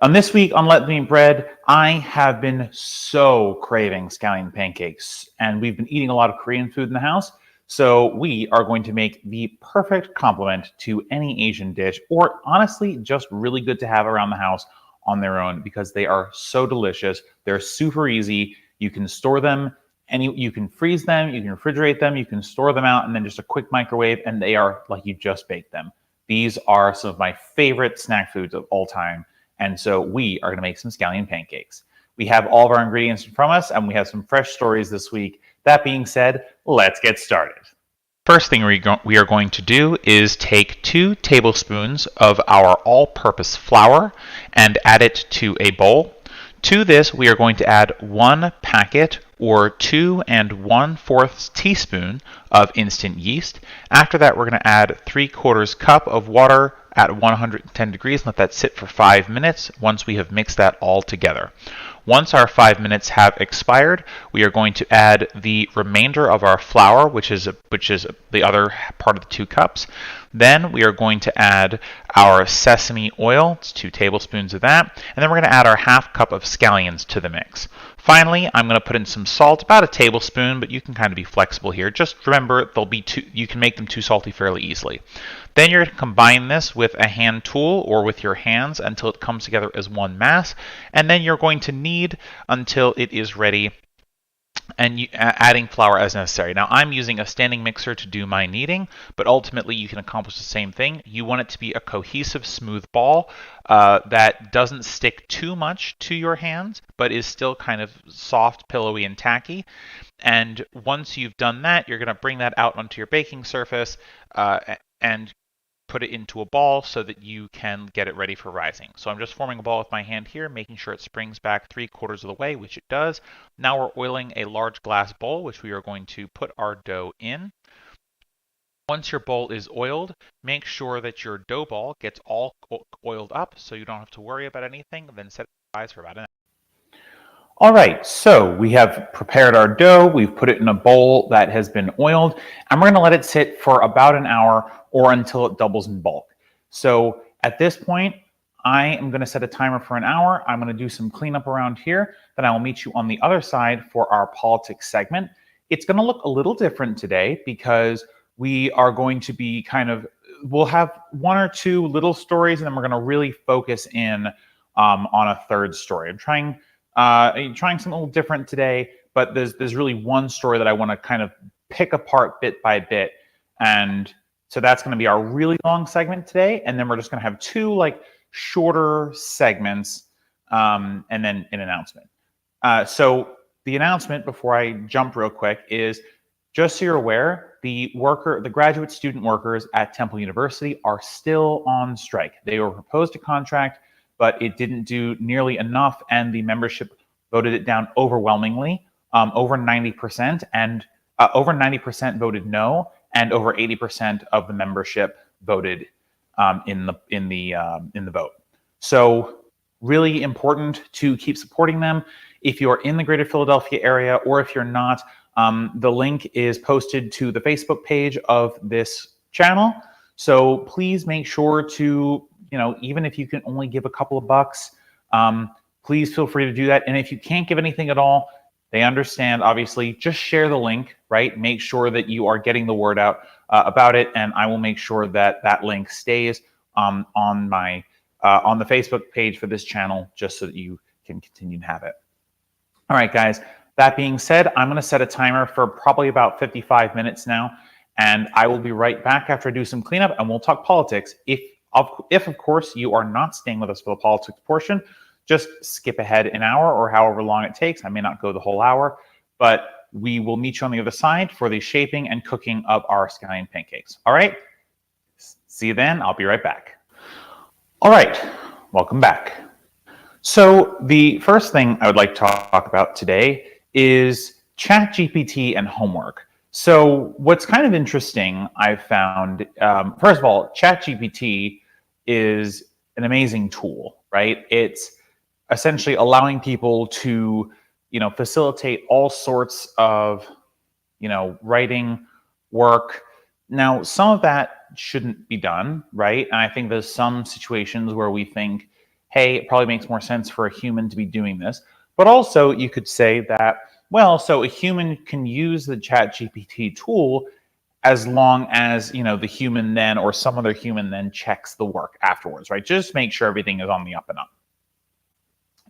This week on Let Me Bread, I have been so craving scallion pancakes, and we've been eating a lot of Korean food in the house. So we are going to make the perfect complement to any Asian dish, or honestly, just really good to have around the house on their own because they are so delicious. They're super easy. You can store them, you can freeze them, you can refrigerate them, you can store them out, and then just a quick microwave, and they are like you just baked them. These are some of my favorite snack foods of all time. And so we are going to make some scallion pancakes. We have all of our ingredients from us, and we have some fresh stories this week. That being said, let's get started. First thing we are going to do is take 2 tablespoons of our all-purpose flour and add it to a bowl. To this, we are going to add 1 packet or 2 1/4 teaspoon of instant yeast. After that, we're going to add 3/4 cup of water at 110 degrees and let that sit for 5 minutes once we have mixed that all together. Once our 5 minutes have expired, we are going to add the remainder of our flour, which is the other part of the 2 cups. Then we are going to add our sesame oil, it's 2 tablespoons of that, and then we're going to add our 1/2 cup of scallions to the mix. Finally, I'm going to put in some salt, about a tablespoon, but you can kind of be flexible here. Just remember, you can make them too salty fairly easily. Then you're going to combine this with a hand tool or with your hands until it comes together as one mass, and then you're going to knead until it is ready, and adding flour as necessary. Now, I'm using a standing mixer to do my kneading, but ultimately you can accomplish the same thing. You want it to be a cohesive, smooth ball that doesn't stick too much to your hands, but is still kind of soft, pillowy, and tacky. And once you've done that, you're going to bring that out onto your baking surface and put it into a ball so that you can get it ready for rising. So I'm just forming a ball with my hand here, making sure it springs back 3/4 of the way, which it does. Now we're oiling a large glass bowl, which we are going to put our dough in. Once your bowl is oiled, make sure that your dough ball gets all oiled up so you don't have to worry about anything. Then set it to rise for about an hour. All right, so we have prepared our dough. We've put it in a bowl that has been oiled, and we're going to let it sit for about an hour or until it doubles in bulk. So at this point, I am going to set a timer for an hour. I'm going to do some cleanup around here. Then I will meet you on the other side for our politics segment. It's going to look a little different today because we are going to be we'll have 1 or 2 little stories, and then we're going to really focus in on a third story. I'm trying something a little different today, but there's really one story that I want to kind of pick apart bit by bit. And so that's going to be our really long segment today. And then we're just going to have 2 shorter segments and then an announcement. So the announcement, before I jump real quick, is just so you're aware, the graduate student workers at Temple University are still on strike. They were proposed a contract, but it didn't do nearly enough, and the membership voted it down overwhelmingly, over 90%, and over 90% voted no, and over 80% of the membership voted in the vote. So really important to keep supporting them. If you're in the greater Philadelphia area, or if you're not, the link is posted to the Facebook page of this channel. So please make sure to, even if you can only give a couple of bucks, please feel free to do that. And if you can't give anything at all, they understand, obviously. Just share the link, right? Make sure that you are getting the word out about it, and I will make sure that that link stays on the Facebook page for this channel, just so that you can continue to have it. All right, guys. That being said, I'm going to set a timer for probably about 55 minutes now, and I will be right back after I do some cleanup, and we'll talk politics. If of course you are not staying with us for the politics portion, just skip ahead an hour or however long it takes. I may not go the whole hour, but we will meet you on the other side for the shaping and cooking of our scallion pancakes. All right, see you then. I'll be right back. All right, welcome back. So the first thing I would like to talk about today is ChatGPT and homework. So what's kind of interesting, I've found, first of all, ChatGPT is an amazing tool, right? It's essentially allowing people to, facilitate all sorts of, writing work. Now, some of that shouldn't be done, right? And I think there's some situations where we think, hey, it probably makes more sense for a human to be doing this. But also you could say that, well, so a human can use the ChatGPT tool as long as, the human then or some other human then checks the work afterwards, right? Just make sure everything is on the up and up.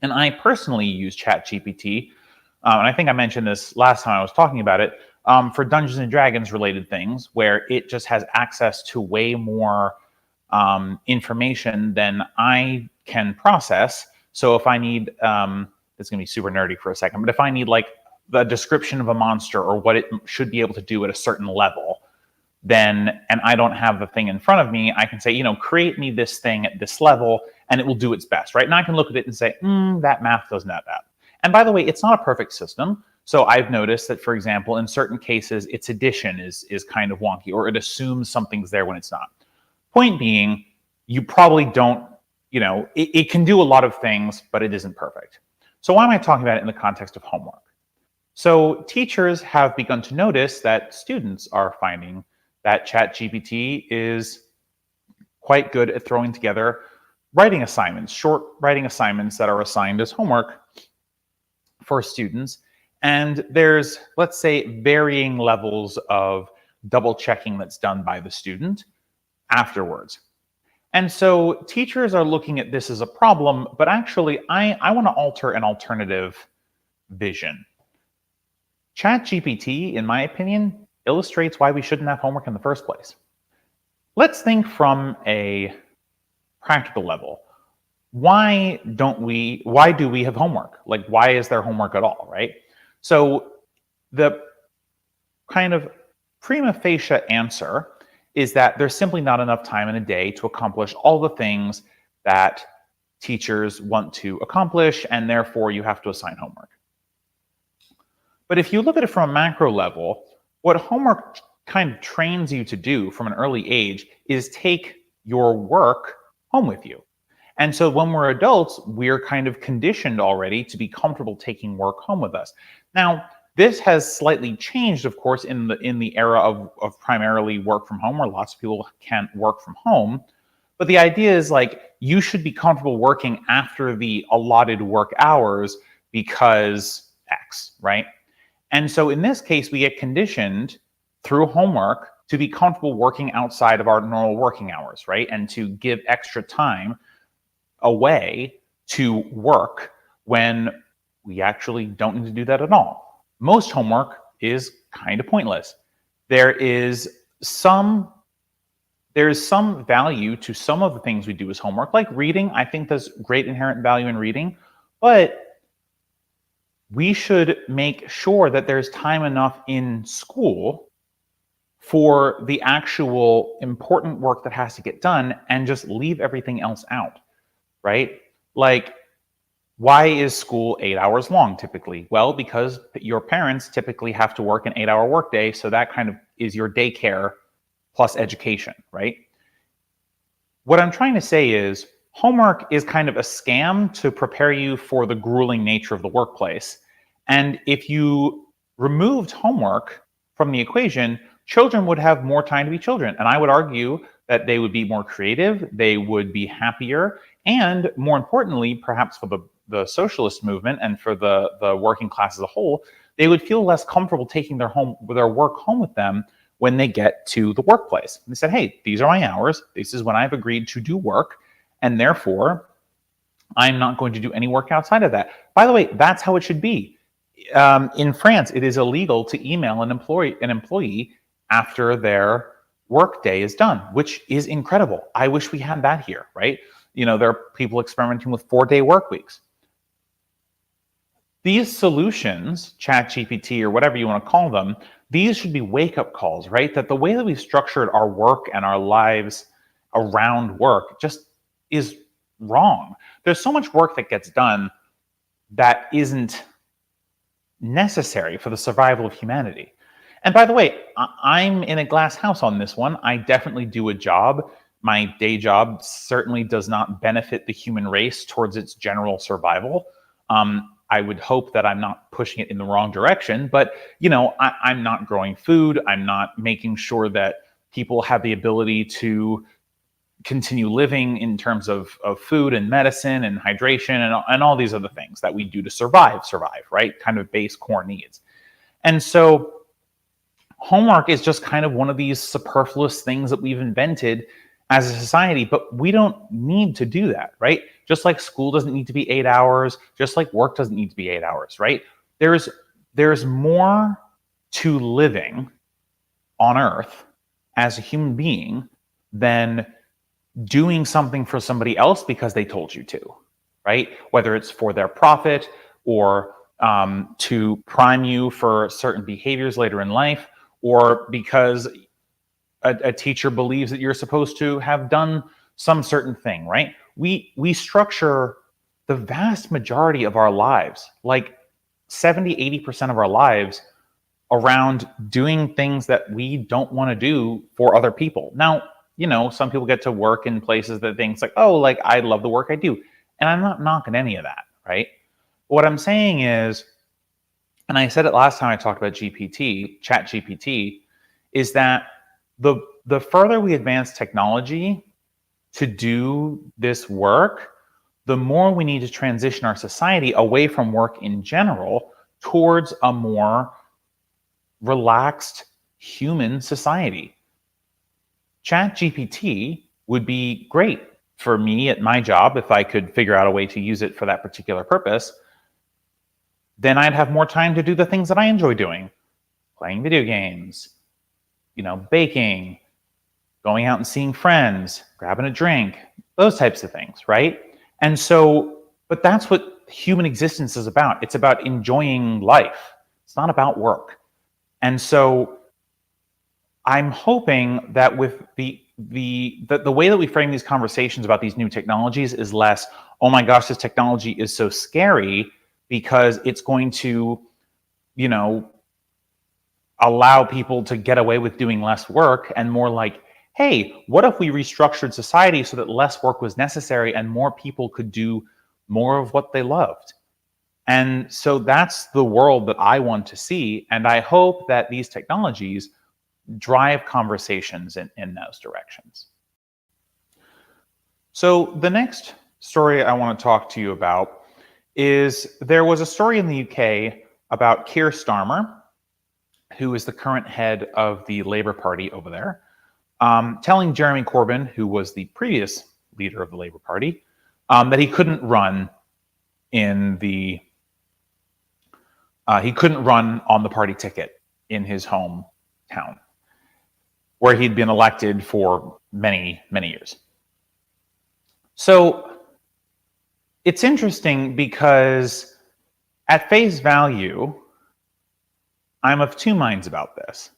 And I personally use ChatGPT, and I think I mentioned this last time I was talking about it, for Dungeons and Dragons related things, where it just has access to way more information than I can process. So if I need, it's going to be super nerdy for a second, but if I need like the description of a monster or what it should be able to do at a certain level, then, and I don't have the thing in front of me, I can say, create me this thing at this level, and it will do its best, right? And I can look at it and say, that math doesn't add that. And by the way, it's not a perfect system. So I've noticed that, for example, in certain cases, its addition is kind of wonky, or it assumes something's there when it's not. Point being, you probably don't, it can do a lot of things, but it isn't perfect. So why am I talking about it in the context of homework? So teachers have begun to notice that students are finding that ChatGPT is quite good at throwing together writing assignments, short writing assignments that are assigned as homework for students. And there's, let's say, varying levels of double checking that's done by the student afterwards. And so teachers are looking at this as a problem, but actually I want to alter an alternative vision. ChatGPT, in my opinion, illustrates why we shouldn't have homework in the first place. Let's think from a practical level. Why do we have homework? Like, why is there homework at all, right? So the kind of prima facie answer is that there's simply not enough time in a day to accomplish all the things that teachers want to accomplish, and therefore you have to assign homework. But if you look at it from a macro level, what homework kind of trains you to do from an early age is take your work home with you. And so when we're adults, we're kind of conditioned already to be comfortable taking work home with us. Now, this has slightly changed, of course, in the era of primarily work from home, where lots of people can't work from home. But the idea is like, you should be comfortable working after the allotted work hours because X, right? And so in this case, we get conditioned through homework to be comfortable working outside of our normal working hours, right? And to give extra time away to work when we actually don't need to do that at all. Most homework is kind of pointless. There is some value to some of the things we do as homework, like reading. I think there's great inherent value in reading, but we should make sure that there's time enough in school for the actual important work that has to get done and just leave everything else out, right? Like, why is school 8 hours long typically? Well, because your parents typically have to work an 8-hour workday, so that kind of is your daycare plus education, right? What I'm trying to say is homework is kind of a scam to prepare you for the grueling nature of the workplace. And if you removed homework from the equation, children would have more time to be children. And I would argue that they would be more creative, they would be happier, and more importantly, perhaps for the socialist movement and for the working class as a whole, they would feel less comfortable taking their work home with them when they get to the workplace. And they said, hey, these are my hours. This is when I've agreed to do work. And therefore, I'm not going to do any work outside of that. By the way, that's how it should be. In France, it is illegal to email an employee after their work day is done, which is incredible. I wish we had that here, right? There are people experimenting with 4-day work weeks. These solutions, ChatGPT or whatever you want to call them, these should be wake-up calls, right? That the way that we've structured our work and our lives around work just is wrong. There's so much work that gets done that isn't necessary for the survival of humanity. And by the way, I'm in a glass house on this one. I definitely do a job. My day job certainly does not benefit the human race towards its general survival. I would hope that I'm not pushing it in the wrong direction, but I'm not growing food. I'm not making sure that people have the ability to continue living in terms of food and medicine and hydration and all these other things that we do to survive, right? Kind of base core needs. And so homework is just kind of one of these superfluous things that we've invented as a society, but we don't need to do that, right? Just like school doesn't need to be 8 hours, just like work doesn't need to be 8 hours, right? There's more to living on Earth as a human being than doing something for somebody else because they told you to, right? Whether it's for their profit or to prime you for certain behaviors later in life, or because a teacher believes that you're supposed to have done some certain thing, right? We structure the vast majority of our lives, like 70, 80% of our lives, around doing things that we don't want to do for other people. Now, some people get to work in places that things like, oh, like I love the work I do. And I'm not knocking any of that, right? What I'm saying is, and I said it last time I talked about Chat GPT, is that the further we advance technology to do this work, the more we need to transition our society away from work in general towards a more relaxed human society. Chat GPT would be great for me at my job if I could figure out a way to use it for that particular purpose. Then I'd have more time to do the things that I enjoy doing, playing video games, baking, going out and seeing friends, grabbing a drink, those types of things, right? And so, but that's what human existence is about. It's about enjoying life. It's not about work. And so I'm hoping that with the way that we frame these conversations about these new technologies is less, oh my gosh, this technology is so scary because it's going to, allow people to get away with doing less work, and more like, hey, what if we restructured society so that less work was necessary and more people could do more of what they loved? And so that's the world that I want to see. And I hope that these technologies drive conversations in those directions. So the next story I want to talk to you about is there was a story in the UK about Keir Starmer, who is the current head of the Labour Party over there, telling Jeremy Corbyn, who was the previous leader of the Labour Party, that he couldn't run on the party ticket in his hometown, where he'd been elected for many, many years. So it's interesting because at face value, I'm of two minds about this.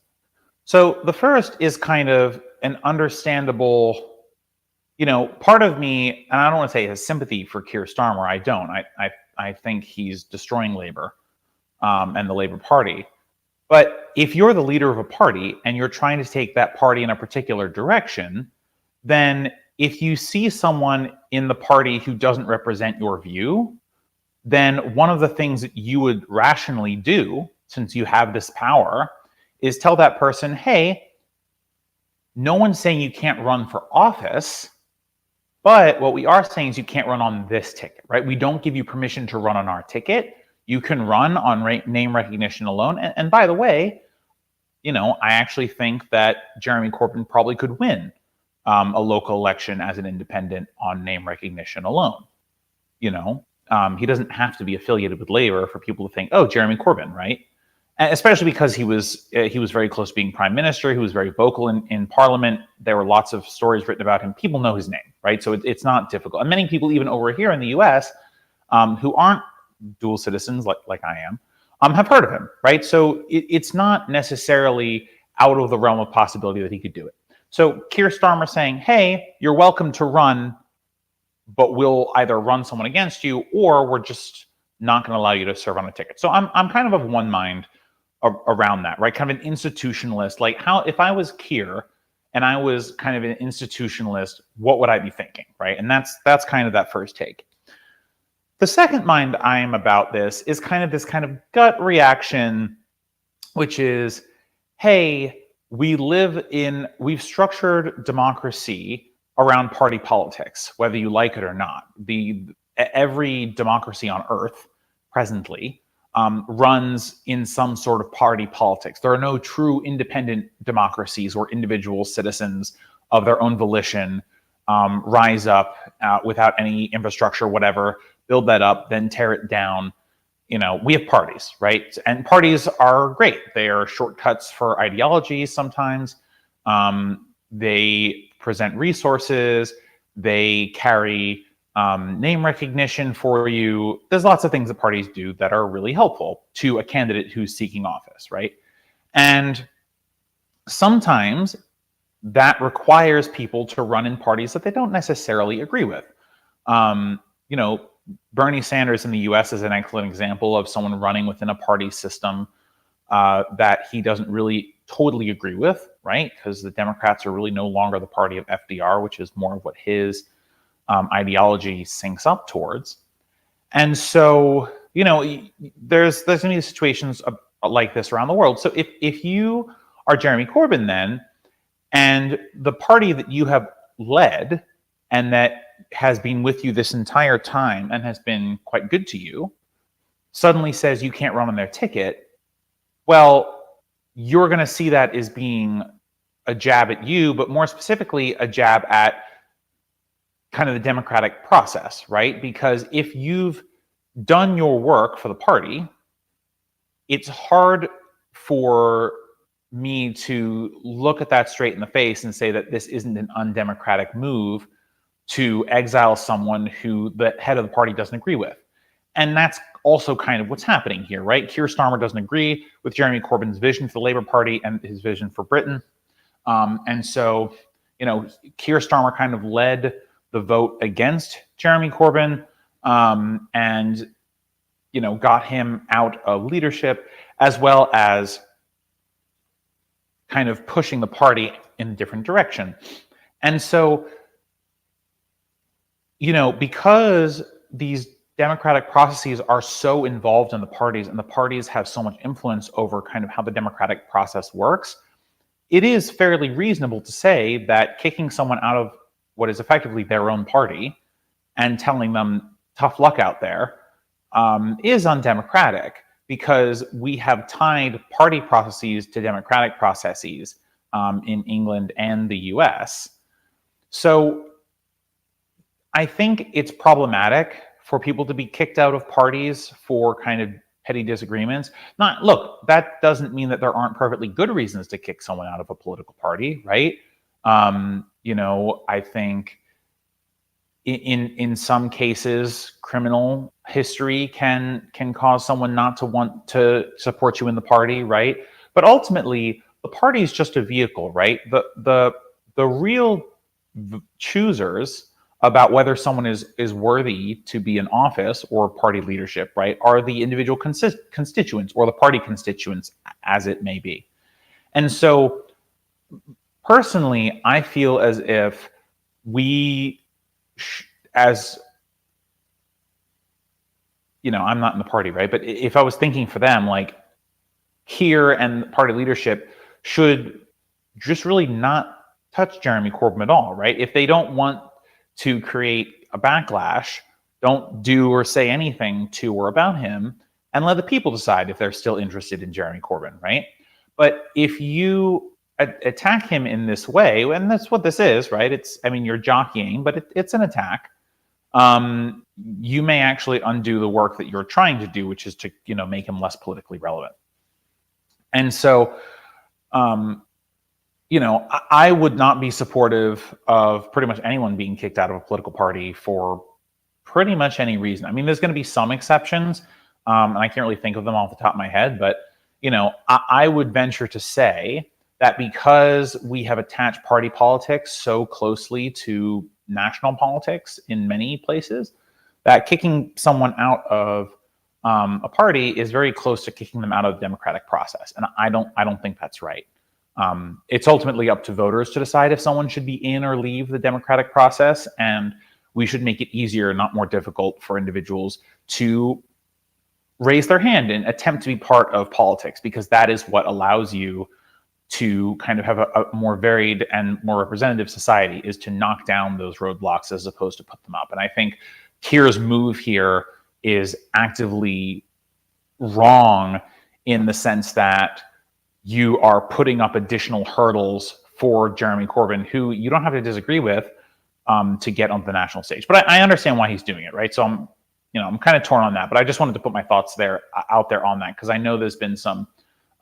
So the first is kind of an understandable, part of me, and I don't want to say has sympathy for Keir Starmer. I don't. I think he's destroying Labour and the Labour Party. But if you're the leader of a party and you're trying to take that party in a particular direction, then if you see someone in the party who doesn't represent your view, then one of the things that you would rationally do, since you have this power, is tell that person, hey, no one's saying you can't run for office, but what we are saying is you can't run on this ticket, right? We don't give you permission to run on our ticket. You can run on name recognition alone. And by the way, I actually think that Jeremy Corbyn probably could win a local election as an independent on name recognition alone. He doesn't have to be affiliated with Labour for people to think, oh, Jeremy Corbyn, right? And especially because he was very close to being prime minister. He was very vocal in Parliament. There were lots of stories written about him. People know his name, right? So it's not difficult. And many people, even over here in the U.S., who aren't dual citizens like I am, have heard of him, right? So it's not necessarily out of the realm of possibility that he could do it. So Keir Starmer saying, hey, you're welcome to run, but we'll either run someone against you or we're just not going to allow you to serve on a ticket. So I'm kind of one mind around that, right? Kind of an institutionalist. Like, how, if I was Keir and I was kind of an institutionalist, what would I be thinking, right? And that's kind of that first take. The second mind I am about this is kind of this kind of gut reaction, which is, hey, we've structured democracy around party politics, whether you like it or not. Every democracy on earth presently runs in some sort of party politics. There are no true independent democracies where individual citizens of their own volition rise up without any infrastructure, whatever, build that up, then tear it down. We have parties, right? And parties are great. They are shortcuts for ideologies sometimes. They present resources. They carry name recognition for you. There's lots of things that parties do that are really helpful to a candidate who's seeking office, right? And sometimes that requires people to run in parties that they don't necessarily agree with. Bernie Sanders in the US is an excellent example of someone running within a party system that he doesn't really totally agree with, right? Because the Democrats are really no longer the party of FDR, which is more of what his ideology syncs up towards. And so, there's going to be situations like this around the world. So if you are Jeremy Corbyn then, and the party that you have led and that has been with you this entire time and has been quite good to you, suddenly says you can't run on their ticket, well, you're going to see that as being a jab at you, but more specifically, a jab at kind of the democratic process, right? Because if you've done your work for the party, it's hard for me to look at that straight in the face and say that this isn't an undemocratic move to exile someone who the head of the party doesn't agree with. And that's also kind of what's happening here, right? Keir Starmer doesn't agree with Jeremy Corbyn's vision for the Labour Party and his vision for Britain. And so, Keir Starmer kind of led the vote against Jeremy Corbyn and, got him out of leadership, as well as kind of pushing the party in a different direction. And so, because these democratic processes are so involved in the parties and the parties have so much influence over kind of how the democratic process works, it is fairly reasonable to say that kicking someone out of what is effectively their own party and telling them tough luck out there is undemocratic, because we have tied party processes to democratic processes in England and the US. So I think it's problematic for people to be kicked out of parties for kind of petty disagreements. Look, that doesn't mean that there aren't perfectly good reasons to kick someone out of a political party, right? I think in some cases, criminal history can cause someone not to want to support you in the party, right? But ultimately, the party is just a vehicle, right? The real choosers about whether someone is worthy to be in office or party leadership, right, are the individual constituents or the party constituents, as it may be. And so, personally, I feel as if we, I'm not in the party, right? But if I was thinking for them, like, Keir and party leadership should just really not touch Jeremy Corbyn at all, right? If they don't want to create a backlash, don't do or say anything to or about him, and let the people decide if they're still interested in Jeremy Corbyn, right? But if you attack him in this way, and that's what this is, right? You're jockeying, but it's an attack. You may actually undo the work that you're trying to do, which is to, make him less politically relevant. And so, I would not be supportive of pretty much anyone being kicked out of a political party for pretty much any reason. There's going to be some exceptions, and I can't really think of them off the top of my head, but, I would venture to say that because we have attached party politics so closely to national politics in many places, that kicking someone out of a party is very close to kicking them out of the democratic process, and I don't think that's right. It's ultimately up to voters to decide if someone should be in or leave the democratic process, and we should make it easier, not more difficult, for individuals to raise their hand and attempt to be part of politics, because that is what allows you to kind of have a more varied and more representative society is to knock down those roadblocks as opposed to put them up. And I think Keir's move here is actively wrong in the sense that you are putting up additional hurdles for Jeremy Corbyn, who you don't have to disagree with, to get on the national stage. But I understand why he's doing it, right? So I'm kind of torn on that. But I just wanted to put my thoughts out there on that, because I know there's been some.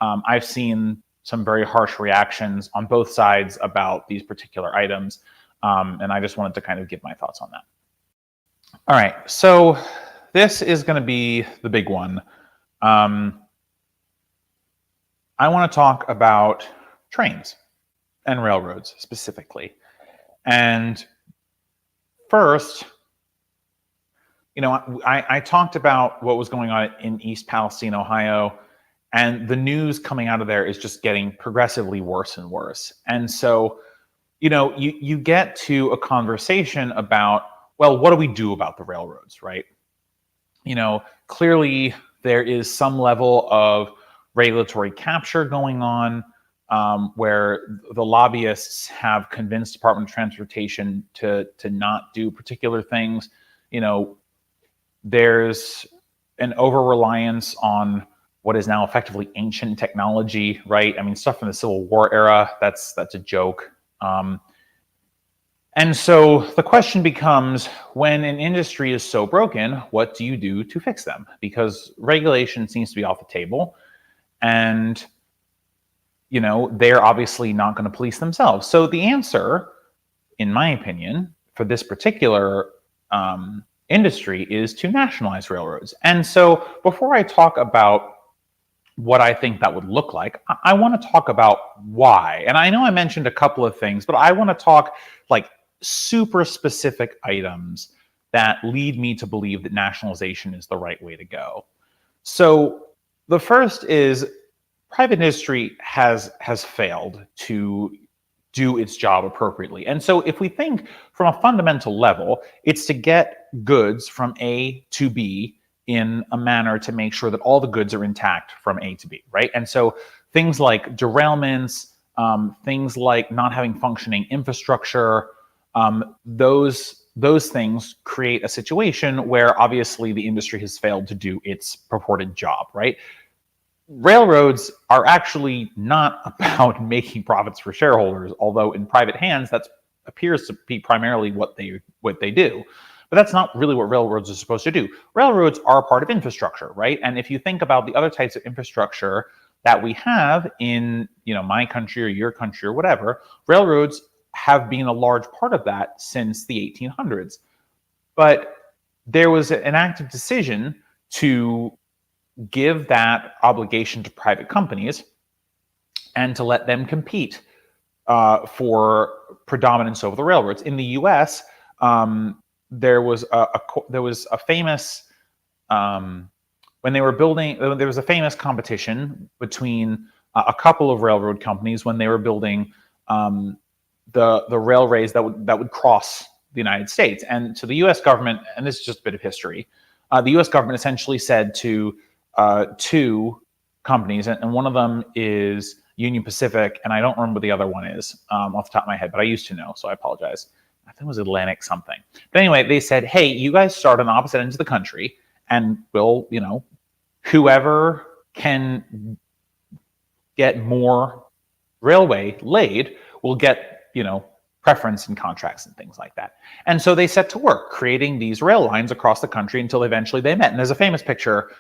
I've seen some very harsh reactions on both sides about these particular items, and I just wanted to kind of give my thoughts on that. All right, so this is going to be the big one. I want to talk about trains and railroads specifically. And first, I talked about what was going on in East Palestine, Ohio, and the news coming out of there is just getting progressively worse and worse. And so, you get to a conversation about, well, what do we do about the railroads, right? Clearly there is some level of regulatory capture going on, where the lobbyists have convinced Department of Transportation to not do particular things. There's an over-reliance on what is now effectively ancient technology, right? I mean, stuff from the Civil War era, that's a joke. And so the question becomes, when an industry is so broken, what do you do to fix them? Because regulation seems to be off the table, and they're obviously not going to police themselves. So the answer, in my opinion, for this particular industry is to nationalize railroads. And so before I talk about what I think that would look like, I want to talk about why. And I know I mentioned a couple of things, but I want to talk like super specific items that lead me to believe that nationalization is the right way to go. So the first is, private industry has failed to do its job appropriately. And so if we think from a fundamental level, it's to get goods from A to B in a manner to make sure that all the goods are intact from A to B, right? And so things like derailments, things like not having functioning infrastructure, those things create a situation where obviously the industry has failed to do its purported job, right? Railroads are actually not about making profits for shareholders, although in private hands that appears to be primarily what they do. But that's not really what railroads are supposed to do. Railroads are a part of infrastructure, right? And if you think about the other types of infrastructure that we have in my country or your country or whatever, railroads have been a large part of that since the 1800s. But there was an active decision to give that obligation to private companies and to let them compete for predominance over the railroads. In the U.S., there was a famous when they were building. There was a famous competition between a couple of railroad companies when they were building the railways that would cross the United States. And so the U.S. government, and this is just a bit of history, the U.S. government essentially said to two companies, and one of them is Union Pacific, and I don't remember what the other one is off the top of my head, but I used to know, so I apologize. I think it was Atlantic something. But anyway, they said, hey, you guys start on opposite ends of the country, and we'll, whoever can get more railway laid will get, preference in contracts and things like that. And so they set to work creating these rail lines across the country until eventually they met. And there's a famous picture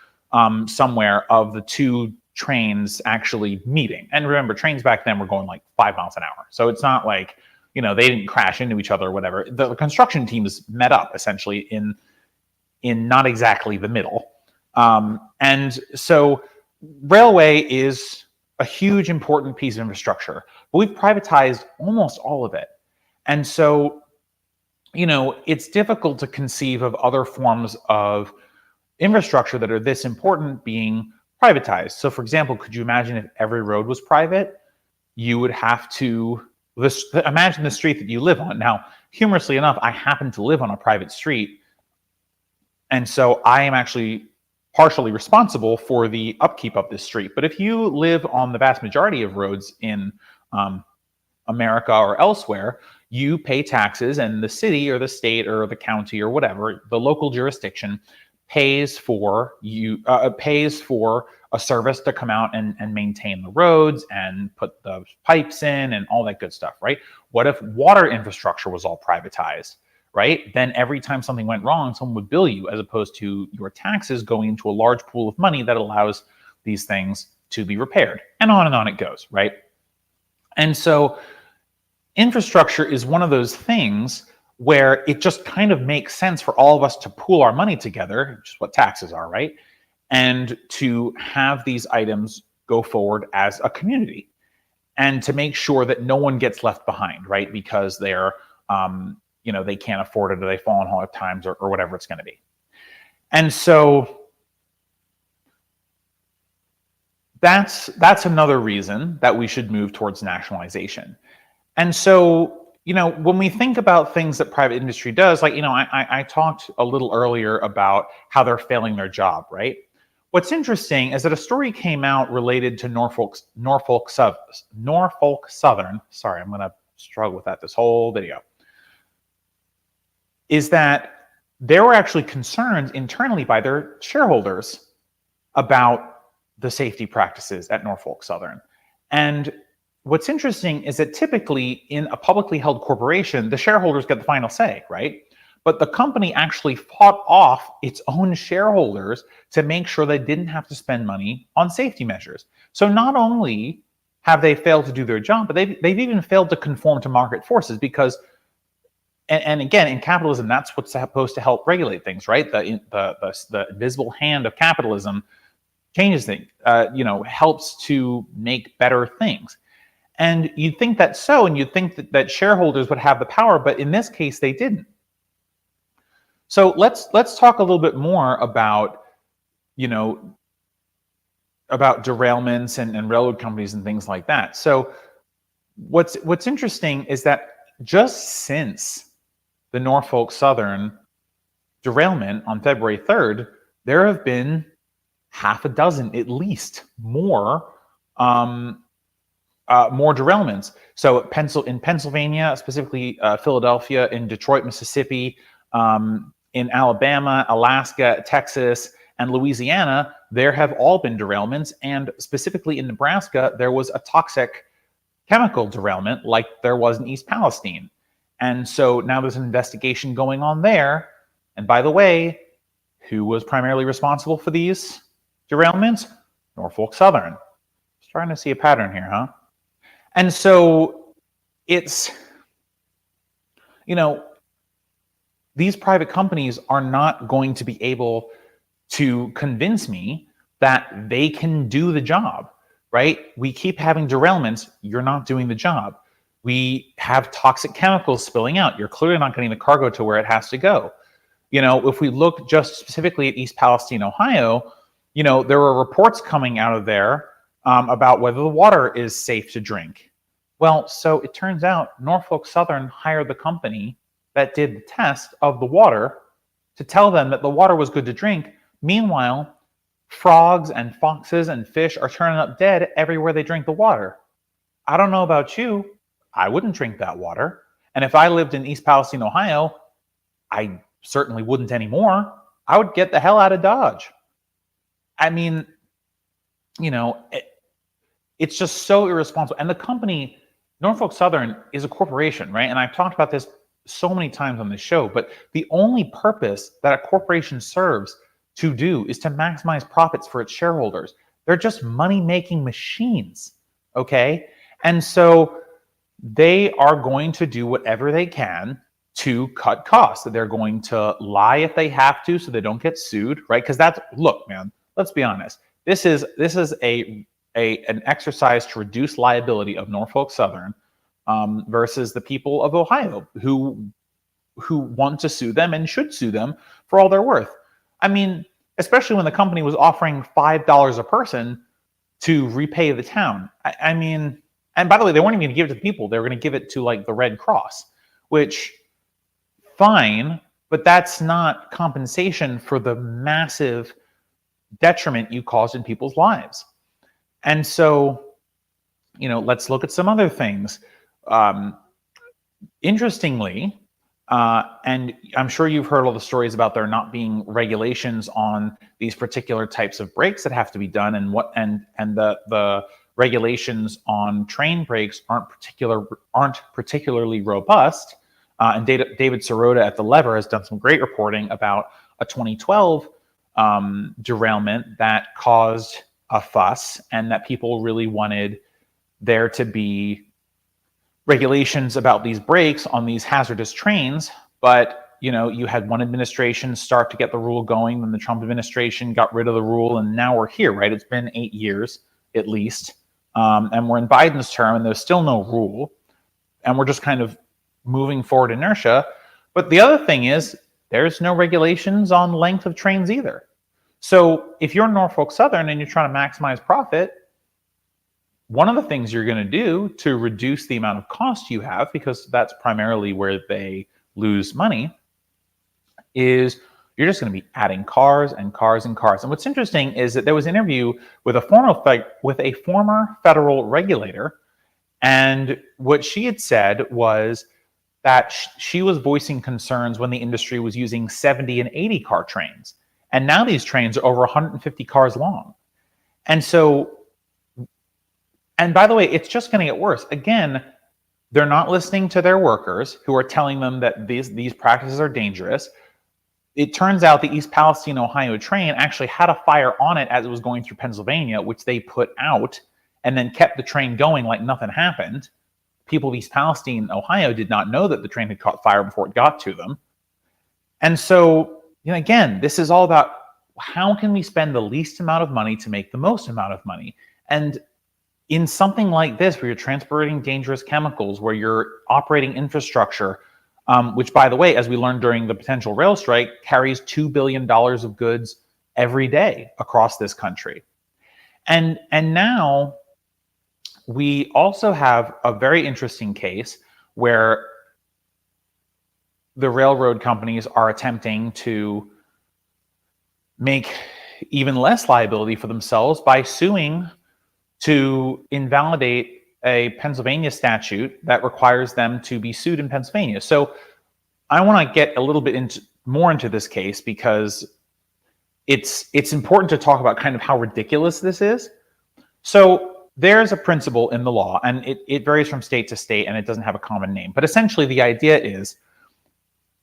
somewhere of the two trains actually meeting. And remember, trains back then were going like 5 miles an hour. So it's not like, they didn't crash into each other or whatever. The construction teams met up essentially in not exactly the middle. And so railway is a huge, important piece of infrastructure, but we've privatized almost all of it. And so, it's difficult to conceive of other forms of infrastructure that are this important being privatized. So for example, could you imagine if every road was private? You would have to imagine the street that you live on. Now, humorously enough, I happen to live on a private street. And so I am actually partially responsible for the upkeep of this street. But if you live on the vast majority of roads in America or elsewhere, you pay taxes, and the city or the state or the county or whatever, the local jurisdiction, pays for a service to come out and maintain the roads and put the pipes in and all that good stuff, right? What if water infrastructure was all privatized, right? Then every time something went wrong, someone would bill you, as opposed to your taxes going into a large pool of money that allows these things to be repaired, and on it goes, right? And so infrastructure is one of those things where it just kind of makes sense for all of us to pool our money together, which is what taxes are, right? And to have these items go forward as a community, and to make sure that no one gets left behind, right? Because they're, they can't afford it, or they fall on hard times, or whatever it's going to be. And so that's another reason that we should move towards nationalization. And so, when we think about things that private industry does, like, I talked a little earlier about how they're failing their job, right? What's interesting is that a story came out related to Norfolk Southern. Sorry, I'm going to struggle with that this whole video. Is that there were actually concerns internally by their shareholders about the safety practices at Norfolk Southern. And what's interesting is that typically in a publicly held corporation, the shareholders get the final say, right? But the company actually fought off its own shareholders to make sure they didn't have to spend money on safety measures. So not only have they failed to do their job, but they've even failed to conform to market forces, because, and again, in capitalism, that's what's supposed to help regulate things, right? The invisible hand of capitalism changes things, helps to make better things. And you'd think that's so, and you'd think that shareholders would have the power, but in this case, they didn't. So let's talk a little bit more about, about derailments and railroad companies and things like that. So what's interesting is that just since the Norfolk Southern derailment on February 3rd, there have been half a dozen, at least, more derailments. So in Pennsylvania, specifically Philadelphia, in Detroit, Mississippi, in Alabama, Alaska, Texas, and Louisiana, there have all been derailments. And specifically in Nebraska, there was a toxic chemical derailment like there was in East Palestine. And so now there's an investigation going on there. And by the way, who was primarily responsible for these derailments? Norfolk Southern. Just trying to see a pattern here, huh? And so it's, these private companies are not going to be able to convince me that they can do the job, right? We keep having derailments. You're not doing the job. We have toxic chemicals spilling out. You're clearly not getting the cargo to where it has to go. If we look just specifically at East Palestine, Ohio, there were reports coming out of there about whether the water is safe to drink. Well, so it turns out Norfolk Southern hired the company that did the test of the water to tell them that the water was good to drink. Meanwhile, frogs and foxes and fish are turning up dead everywhere they drink the water. I don't know about you, I wouldn't drink that water. And if I lived in East Palestine, Ohio, I certainly wouldn't anymore. I would get the hell out of Dodge. I mean, it's just so irresponsible. And the company, Norfolk Southern, is a corporation, right? And I've talked about this so many times on this show, but the only purpose that a corporation serves to do is to maximize profits for its shareholders. They're just money-making machines, okay? And so they are going to do whatever they can to cut costs. They're going to lie if they have to so they don't get sued, right? Because look, man, let's be honest. This is an exercise to reduce liability of Norfolk Southern versus the people of Ohio who want to sue them and should sue them for all they're worth. I mean, especially when the company was offering $5 a person to repay the town. I mean, and by the way, they weren't even going to give it to the people. They were going to give it to like the Red Cross, which fine, but that's not compensation for the massive detriment you caused in people's lives. And so, let's look at some other things. Interestingly, and I'm sure you've heard all the stories about there not being regulations on these particular types of brakes that have to be done, and the regulations on train brakes aren't particularly robust. And David Sirota at The Lever has done some great reporting about a 2012 derailment that caused a fuss, and that people really wanted there to be regulations about these brakes on these hazardous trains. But you had one administration start to get the rule going, then the Trump administration got rid of the rule, and now we're here, right? It's been 8 years at least, and we're in Biden's term, and there's still no rule, and we're just kind of moving forward inertia. But the other thing is, there's no regulations on length of trains either. So if you're Norfolk Southern and you're trying to maximize profit, one of the things you're going to do to reduce the amount of cost you have, because that's primarily where they lose money, is you're just going to be adding cars and cars and cars. And what's interesting is that there was an interview with a former federal regulator, and what she had said was that she was voicing concerns when the industry was using 70 and 80 car trains. And now these trains are over 150 cars long. And so, and by the way, it's just going to get worse. Again, they're not listening to their workers who are telling them that these practices are dangerous. It turns out the East Palestine, Ohio train actually had a fire on it as it was going through Pennsylvania, which they put out and then kept the train going like nothing happened. People of East Palestine, Ohio did not know that the train had caught fire before it got to them. And so, again, this is all about how can we spend the least amount of money to make the most amount of money. And in something like this, where you're transporting dangerous chemicals, where you're operating infrastructure, which, by the way, as we learned during the potential rail strike, carries $2 billion of goods every day across this country. And now we also have a very interesting case where the railroad companies are attempting to make even less liability for themselves by suing to invalidate a Pennsylvania statute that requires them to be sued in Pennsylvania. So I want to get a little bit more into this case, because it's important to talk about kind of how ridiculous this is. So there's a principle in the law, and it varies from state to state, and it doesn't have a common name. But essentially, the idea is,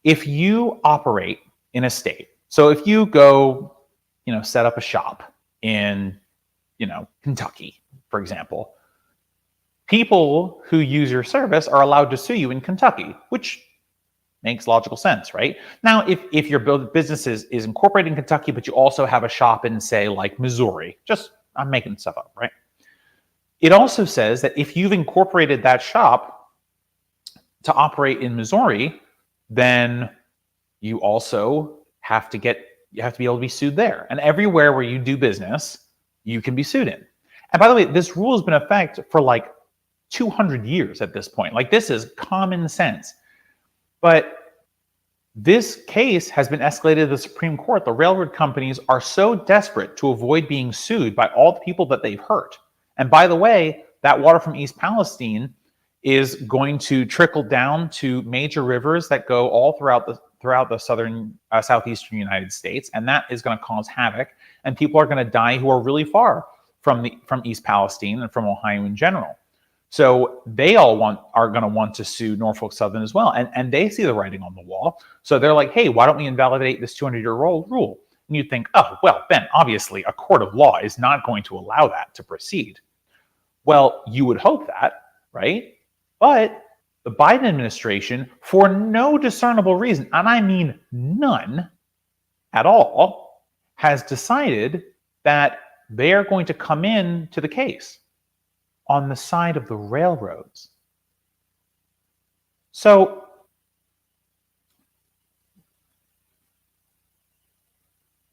if you operate in a state, so if you go, set up a shop in, Kentucky, for example, people who use your service are allowed to sue you in Kentucky, which makes logical sense, right? Now, if your business is incorporated in Kentucky, but you also have a shop in, say, like Missouri, I'm making stuff up, right? It also says that if you've incorporated that shop to operate in Missouri, then you also have to be able to be sued there. And everywhere where you do business, you can be sued in. And by the way, this rule has been in effect for like 200 years at this point. Like, this is common sense. But this case has been escalated to the Supreme Court. The railroad companies are so desperate to avoid being sued by all the people that they've hurt. And by the way, that water from East Palestine is going to trickle down to major rivers that go all throughout the southeastern United States, and that is going to cause havoc. And people are going to die who are really far from East Palestine and from Ohio in general. So they are going to want to sue Norfolk Southern as well, and they see the writing on the wall. So they're like, hey, why don't we invalidate this 200-year-old rule? And you'd think, oh, well, Ben, obviously a court of law is not going to allow that to proceed. Well, you would hope that, right? But the Biden administration, for no discernible reason, and I mean none at all, has decided that they are going to come in to the case on the side of the railroads. So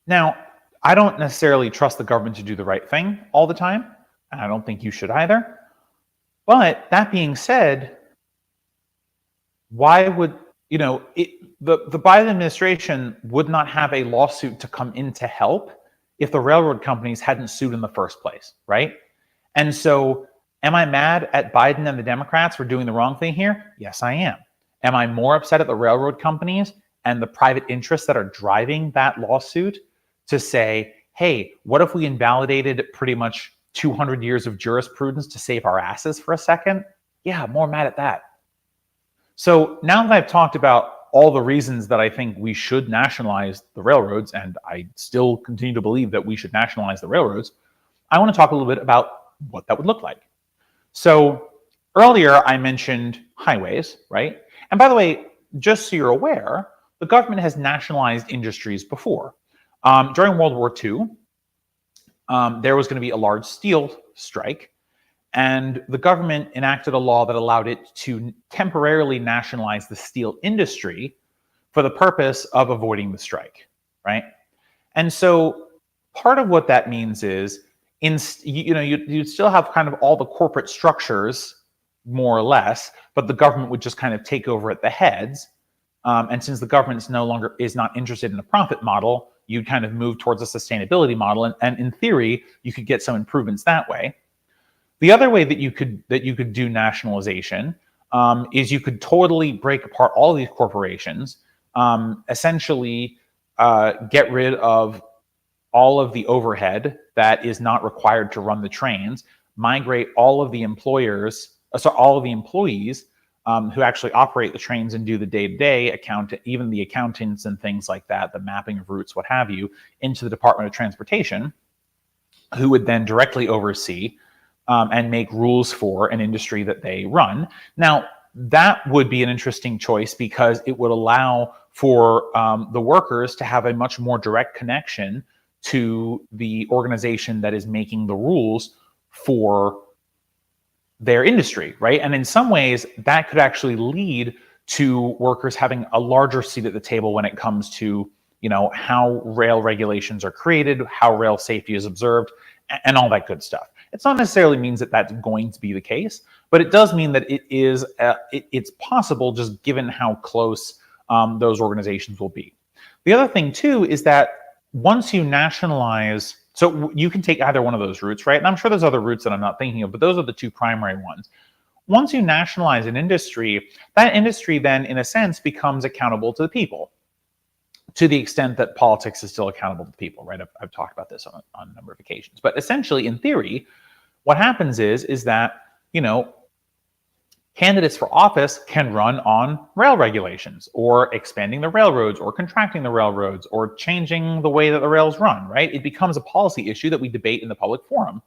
now, I don't necessarily trust the government to do the right thing all the time, and I don't think you should either. But that being said, why would, the Biden administration would not have a lawsuit to come in to help if the railroad companies hadn't sued in the first place, right? And so am I mad at Biden and the Democrats for doing the wrong thing here? Yes, I am. Am I more upset at the railroad companies and the private interests that are driving that lawsuit to say, hey, what if we invalidated pretty much 200 years of jurisprudence to save our asses for a second? Yeah, more mad at that. So now that I've talked about all the reasons that I think we should nationalize the railroads, and I still continue to believe that we should nationalize the railroads, I want to talk a little bit about what that would look like. So earlier I mentioned highways, right? And by the way, just so you're aware, the government has nationalized industries before. During World War II, there was going to be a large steel strike, and the government enacted a law that allowed it to temporarily nationalize the steel industry for the purpose of avoiding the strike, right? And so part of what that means is, you'd still have kind of all the corporate structures, more or less, but the government would just kind of take over at the heads. And since the government is not interested in a profit model, you'd kind of move towards a sustainability model. And in theory, you could get some improvements that way. The other way that you could do nationalization is you could totally break apart all of these corporations, essentially get rid of all of the overhead that is not required to run the trains, migrate all of the employees who actually operate the trains and do the day-to-day even the accountants and things like that, the mapping of routes, what have you, into the Department of Transportation, who would then directly oversee and make rules for an industry that they run. Now, that would be an interesting choice because it would allow for the workers to have a much more direct connection to the organization that is making the rules for their industry, right? And in some ways, that could actually lead to workers having a larger seat at the table when it comes to, how rail regulations are created, how rail safety is observed, and all that good stuff. It's not necessarily means that that's going to be the case, but it does mean that it's possible, just given how close those organizations will be. The other thing too is that once you nationalize, so you can take either one of those routes, right? And I'm sure there's other routes that I'm not thinking of, but those are the two primary ones. Once you nationalize an industry, that industry then, in a sense, becomes accountable to the people, to the extent that politics is still accountable to the people, right? I've talked about this on a number of occasions. But essentially, in theory, what happens is that, candidates for office can run on rail regulations, or expanding the railroads, or contracting the railroads, or changing the way that the rails run, right? It becomes a policy issue that we debate in the public forum,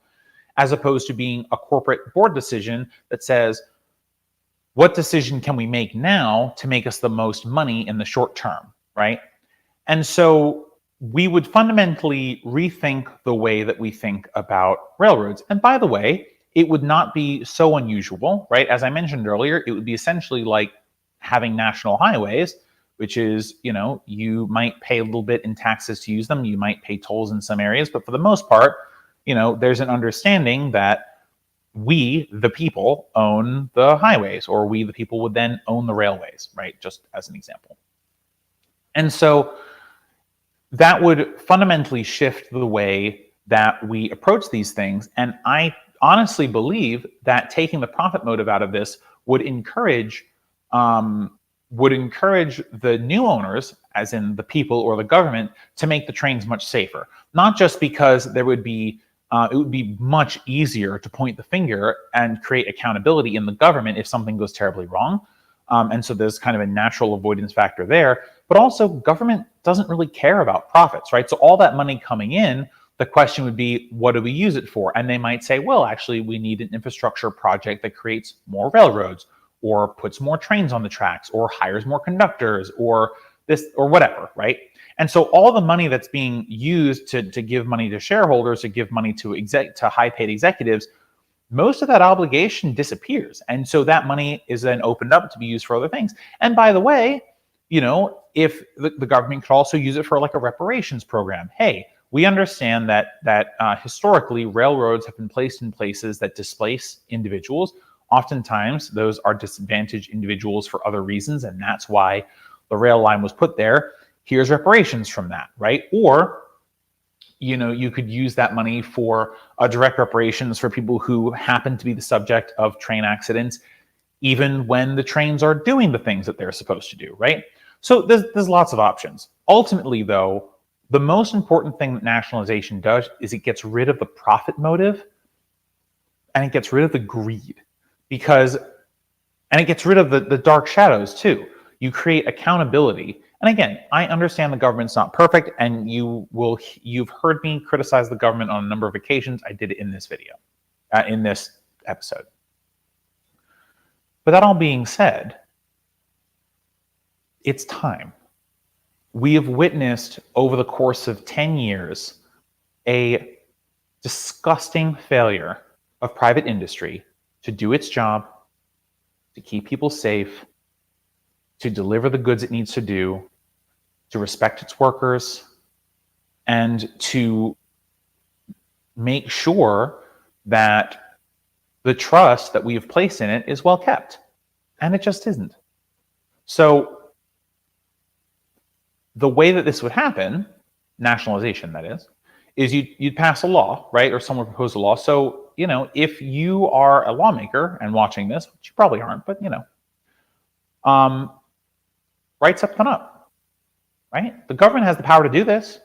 as opposed to being a corporate board decision that says, what decision can we make now to make us the most money in the short term, right? And so we would fundamentally rethink the way that we think about railroads. And by the way, it would not be so unusual, right? As I mentioned earlier, it would be essentially like having national highways, which is, you might pay a little bit in taxes to use them. You might pay tolls in some areas, but for the most part, there's an understanding that we, the people, own the highways, or we, the people, would then own the railways, right? Just as an example. And so that would fundamentally shift the way that we approach these things. And I honestly believe that taking the profit motive out of this would encourage the new owners, as in the people or the government, to make the trains much safer. Not just because it would be much easier to point the finger and create accountability in the government if something goes terribly wrong. And so there's kind of a natural avoidance factor there, but also government doesn't really care about profits, right? So all that money coming in, the question would be, what do we use it for? And they might say, well, actually, we need an infrastructure project that creates more railroads, or puts more trains on the tracks, or hires more conductors, or this, or whatever, right? And so all the money that's being used to give money to shareholders, to give money to high-paid executives, most of that obligation disappears. And so that money is then opened up to be used for other things. And by the way, if the government could also use it for like a reparations program. Hey, we understand that historically railroads have been placed in places that displace individuals. Oftentimes, those are disadvantaged individuals for other reasons, and that's why the rail line was put there. Here's reparations from that, right? Or, you could use that money for direct reparations for people who happen to be the subject of train accidents, even when the trains are doing the things that they're supposed to do, right? So there's lots of options. Ultimately, though, the most important thing that nationalization does is it gets rid of the profit motive and it gets rid of the greed, and it gets rid of the dark shadows too. You create accountability. And again, I understand the government's not perfect, and you've heard me criticize the government on a number of occasions. I did it in this video, in this episode. But that all being said, it's time. We have witnessed over the course of 10 years a disgusting failure of private industry to do its job, to keep people safe, to deliver the goods it needs to do, to respect its workers, and to make sure that the trust that we have placed in it is well kept. And it just isn't. So the way that this would happen, nationalization that is you'd pass a law, right? Or someone would propose a law. So, if you are a lawmaker and watching this, which you probably aren't, but write something up, right? The government has the power to do this.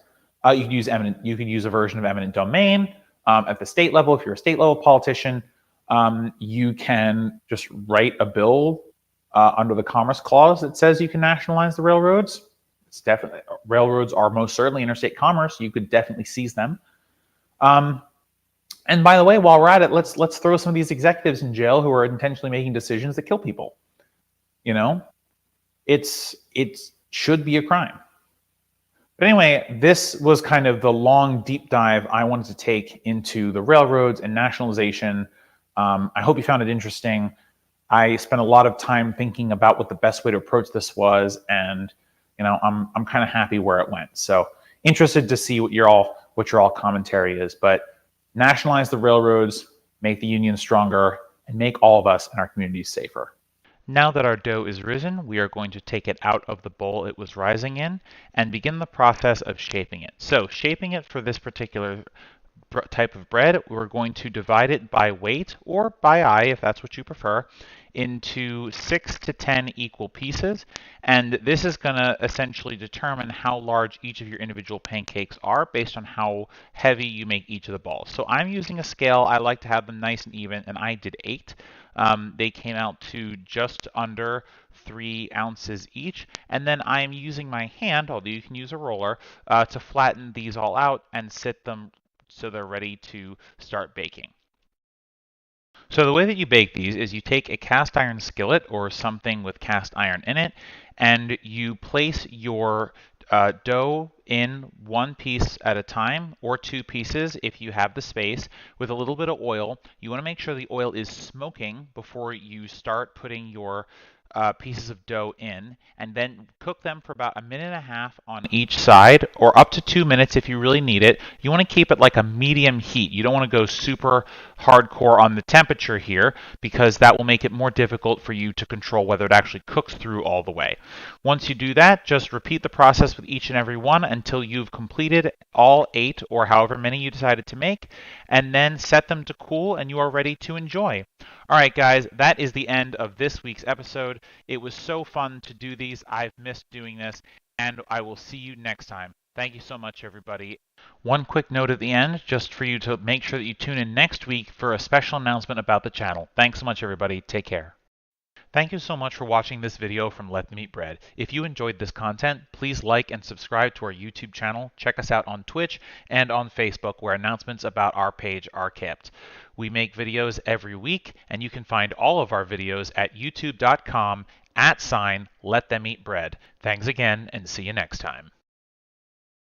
You could use a version of eminent domain at the state level. If you're a state level politician, you can just write a bill under the Commerce Clause that says you can nationalize the railroads. It's definitely, railroads are most certainly interstate commerce. You could definitely seize them. And by the way, while we're at it, let's throw some of these executives in jail who are intentionally making decisions that kill people. It should be a crime. But anyway, this was kind of the long, deep dive I wanted to take into the railroads and nationalization. I hope you found it interesting. I spent a lot of time thinking about what the best way to approach this was, and I'm kind of happy where it went. So interested to see what your all commentary is. But nationalize the railroads, make the union stronger, and make all of us and our communities safer. Now that our dough is risen, we are going to take it out of the bowl it was rising in and begin the process of shaping it. So shaping it for this particular type of bread, we're going to divide it by weight, or by eye if that's what you prefer, into 6 to 10 equal pieces. And this is going to essentially determine how large each of your individual pancakes are based on how heavy you make each of the balls. So I'm using a scale. I like to have them nice and even, and I did 8. They came out to just under 3 ounces each. And then I'm using my hand, although you can use a roller, to flatten these all out and sit them so they're ready to start baking. So the way that you bake these is you take a cast iron skillet or something with cast iron in it, and you place your dough in one piece at a time, or 2 pieces if you have the space, with a little bit of oil. You want to make sure the oil is smoking before you start putting your pieces of dough in, and then cook them for about 1.5 minutes on each side, or up to 2 minutes if you really need it. You want to keep it like a medium heat. You don't want to go super hardcore on the temperature here, because that will make it more difficult for you to control whether it actually cooks through all the way. Once you do that, just repeat the process with each and every one until you've completed all 8 or however many you decided to make, and then set them to cool and you are ready to enjoy. All right, guys, that is the end of this week's episode. It was so fun to do these. I've missed doing this, and I will see you next time. Thank you so much, everybody. One quick note at the end, just for you to make sure that you tune in next week for a special announcement about the channel. Thanks so much, everybody. Take care. Thank you so much for watching this video from Let Them Eat Bread. If you enjoyed this content, please like and subscribe to our YouTube channel. Check us out on Twitch and on Facebook, where announcements about our page are kept. We make videos every week, and you can find all of our videos at youtube.com/LetThemEatBread. Thanks again, and see you next time.